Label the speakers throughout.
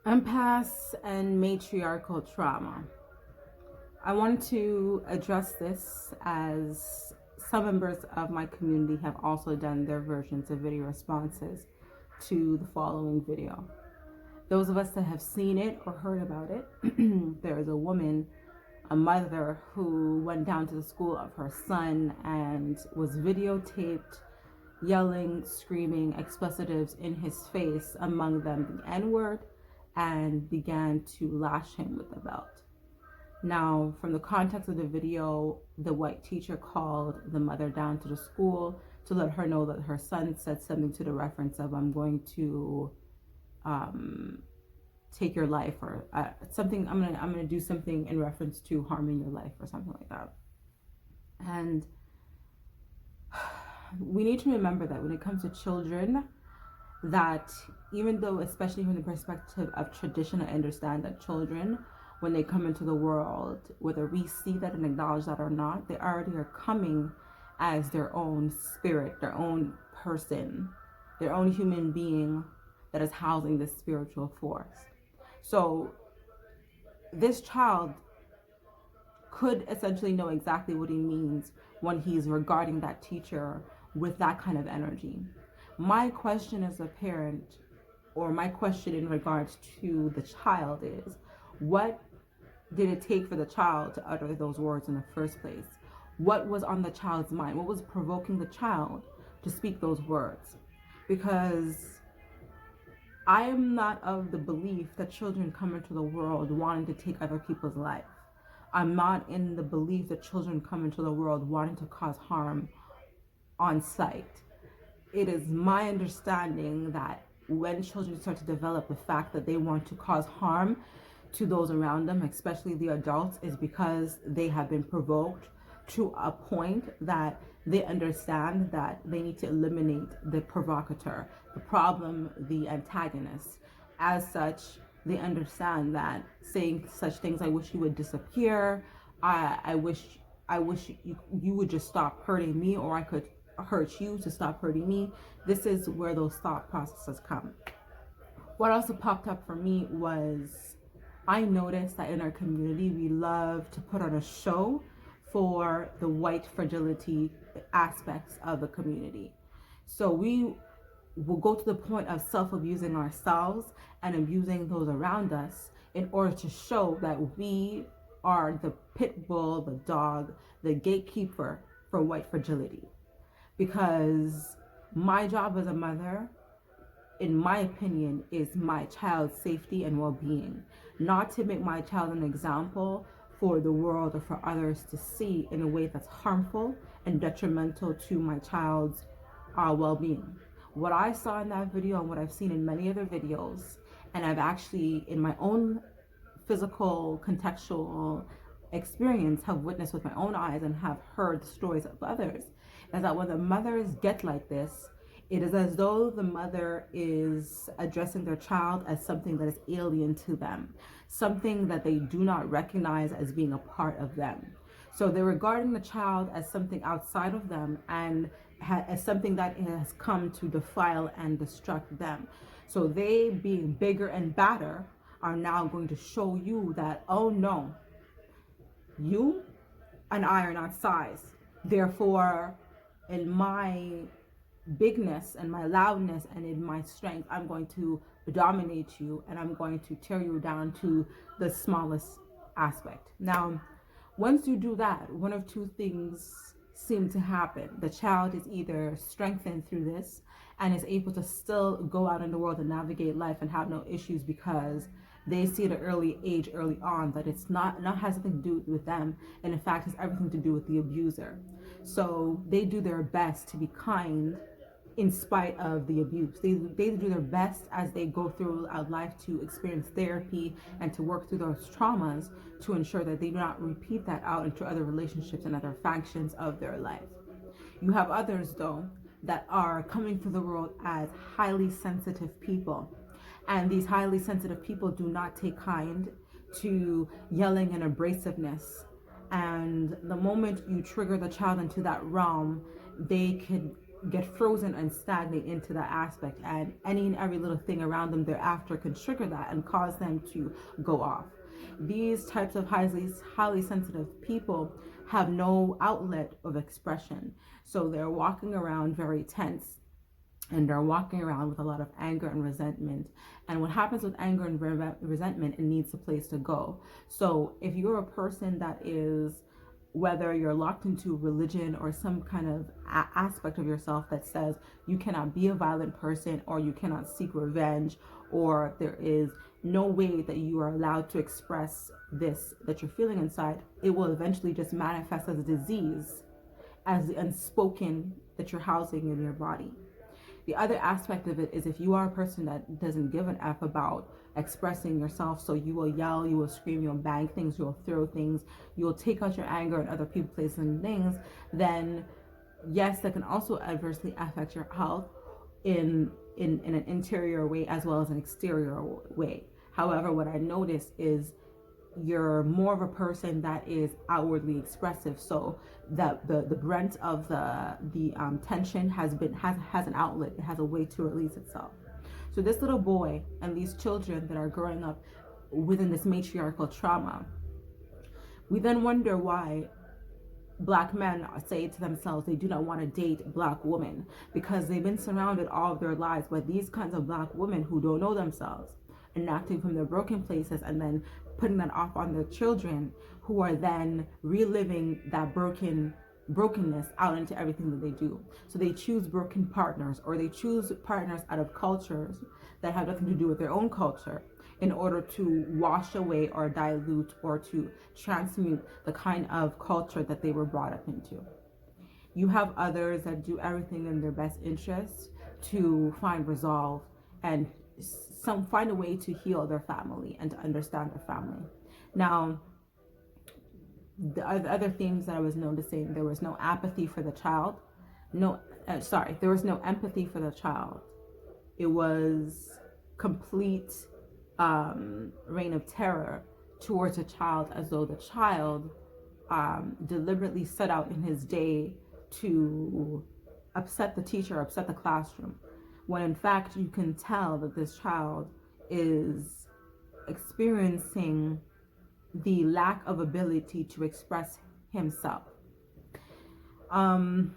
Speaker 1: Empaths and matriarchal trauma. I wanted to address this as some members of my community have also done their versions of video responses to the following video. Those of us that have seen it or heard about it, there is a woman, a mother, who went down to the school of her son and was videotaped yelling, screaming expletives in his face, among them the N word, and began to lash him with a belt. Now, from the context of the video, the white teacher called the mother down to the school to let her know that her son said something to the reference of, "I'm going to take your life," or something. I'm gonna do something in reference to harming your life, or something like that. And we need to remember that when it comes to children, that even though, especially from the perspective of tradition, I understand that children, when they come into the world, whether we see that and acknowledge that or not, they already are coming as their own spirit, their own person, their own human being that is housing this spiritual force. So this child could essentially know exactly what he means when he's regarding that teacher with that kind of energy. My question as a parent, or my question in regards to the child, is what did it take for the child to utter those words in the first place? What was on the child's mind? What was provoking the child to speak those words? Because I am not of the belief that children come into the world wanting to take other people's life. I'm not in the belief that children come into the world wanting to cause harm on sight. It is my understanding that when children start to develop the fact that they want to cause harm to those around them, especially the adults, is because they have been provoked to a point that they understand that they need to eliminate the provocateur, the problem, the antagonist. As such, they understand that saying such things, "I wish you would disappear," I wish you would just stop hurting me, or I could hurt you to stop hurting me. This is where those thought processes come. What also popped up for me was, I noticed that in our community we love to put on a show for the white fragility aspects of the community. So we will go to the point of self-abusing ourselves and abusing those around us in order to show that we are the pit bull, the dog, the gatekeeper for white fragility. Because my job as a mother, in my opinion, is my child's safety and well-being, not to make my child an example for the world or for others to see in a way that's harmful and detrimental to my child's well-being. What I saw in that video and what I've seen in many other videos, and I've actually in my own physical contextual experience have witnessed with my own eyes and have heard the stories of others, is that when the mothers get like this, it is as though the mother is addressing their child as something that is alien to them, something that they do not recognize as being a part of them. So they're regarding the child as something outside of them and as something that has come to defile and destruct them. So they, being bigger and badder, are now going to show you that, oh no, you and I are not size. Therefore, in my bigness and my loudness and in my strength, I'm going to dominate you and I'm going to tear you down to the smallest aspect. Now, once you do that, one of two things seem to happen. The child is either strengthened through this and is able to still go out in the world and navigate life and have no issues, because they see at an early age, early on, that it's not has nothing to do with them, and in fact has everything to do with the abuser. So they do their best to be kind in spite of the abuse. They do their best as they go through life to experience therapy and to work through those traumas to ensure that they do not repeat that out into other relationships and other factions of their life. You have others, though, that are coming through the world as highly sensitive people. And these highly sensitive people do not take kind to yelling and abrasiveness. And the moment you trigger the child into that realm, they could get frozen and stagnate into that aspect, and any and every little thing around them thereafter can trigger that and cause them to go off. These types of highly sensitive people have no outlet of expression, so they're walking around very tense, and they're walking around with a lot of anger and resentment. And what happens with anger and resentment, it needs a place to go. So if you're a person that is, whether you're locked into religion or some kind of aspect of yourself that says you cannot be a violent person, or you cannot seek revenge, or there is no way that you are allowed to express this that you're feeling inside, it will eventually just manifest as a disease, as the unspoken that you're housing in your body. The other aspect of it is, if you are a person that doesn't give an F about expressing yourself, so you will yell, you will scream, you'll bang things, you'll throw things, you'll take out your anger on other people, places, and things, then yes, that can also adversely affect your health in an interior way as well as an exterior way. However, what I noticed is you're more of a person that is outwardly expressive, so that the brunt of the tension has an outlet, it has a way to release itself. So this little boy and these children that are growing up within this matriarchal trauma, we then wonder why Black men say to themselves they do not want to date Black women, because they've been surrounded all of their lives by these kinds of Black women who don't know themselves, and acting from their broken places, and then putting that off on their children, who are then reliving that brokenness out into everything that they do. So they choose broken partners, or they choose partners out of cultures that have nothing to do with their own culture, in order to wash away or dilute or to transmute the kind of culture that they were brought up into. You have others that do everything in their best interest to find resolve and find a way to heal their family and to understand their family. Now, the other themes that I was noticing, there was no apathy for the child. There was no empathy for the child. It was complete reign of terror towards a child, as though the child deliberately set out in his day to upset the teacher, upset the classroom, when in fact you can tell that this child is experiencing the lack of ability to express himself. And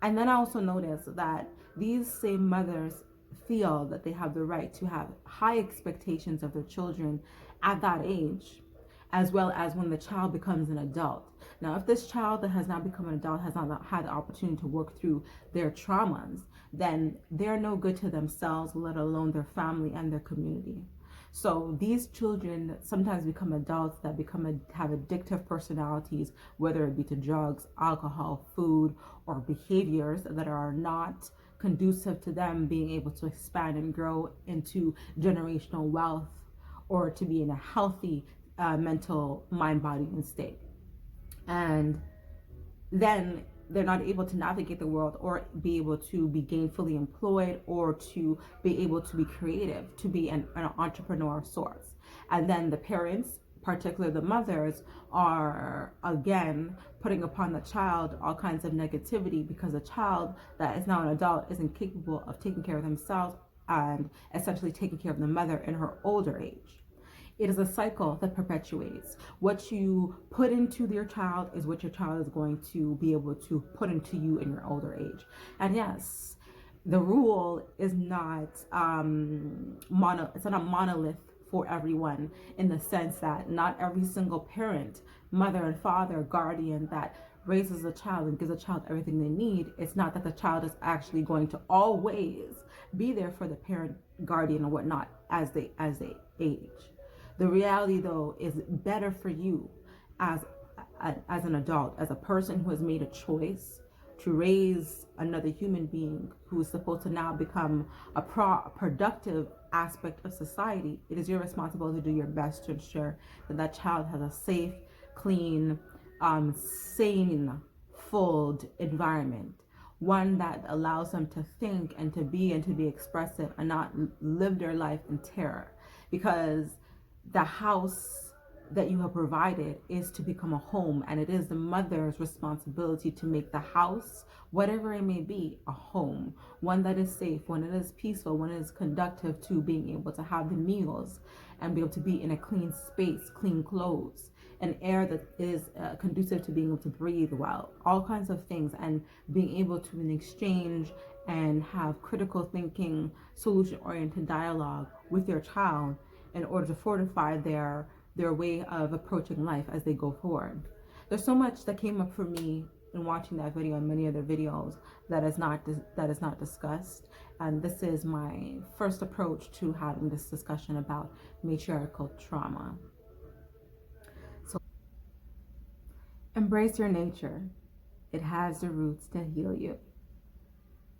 Speaker 1: then I also noticed that these same mothers feel that they have the right to have high expectations of their children at that age, as well as when the child becomes an adult. Now, if this child that has now become an adult has not had the opportunity to work through their traumas, then they're no good to themselves, let alone their family and their community. So these children sometimes become adults that have addictive personalities, whether it be to drugs, alcohol, food, or behaviors that are not conducive to them being able to expand and grow into generational wealth, or to be in a healthy mental mind, body, and state. And then they're not able to navigate the world, or be able to be gainfully employed, or to be able to be creative, to be an entrepreneur of sorts. And then the parents, particularly the mothers, are again putting upon the child all kinds of negativity, because a child that is now an adult isn't capable of taking care of themselves and essentially taking care of the mother in her older age. It is a cycle that perpetuates. What you put into your child is what your child is going to be able to put into you in your older age. And yes, the rule is not it's not a monolith for everyone, in the sense that not every single parent, mother and father, guardian that raises a child and gives a child everything they need, it's not that the child is actually going to always be there for the parent, guardian, or whatnot as they age. The reality, though, is better for you as an adult, as a person who has made a choice to raise another human being who is supposed to now become a productive aspect of society. It is your responsibility to do your best to ensure that that child has a safe, clean, sane, full environment, one that allows them to think and to be expressive, and not live their life in terror. Because the house that you have provided is to become a home, and it is the mother's responsibility to make the house, whatever it may be, a home, one that is safe, one that is peaceful, one that is conductive to being able to have the meals and be able to be in a clean space, clean clothes, an air that is conducive to being able to breathe well, all kinds of things, and being able to in exchange and have critical thinking, solution oriented dialogue with your child in order to fortify their way of approaching life as they go forward. There's so much that came up for me in watching that video and many other videos that is not discussed, and this is my first approach to having this discussion about matriarchal trauma. So embrace your nature. It has the roots to heal you.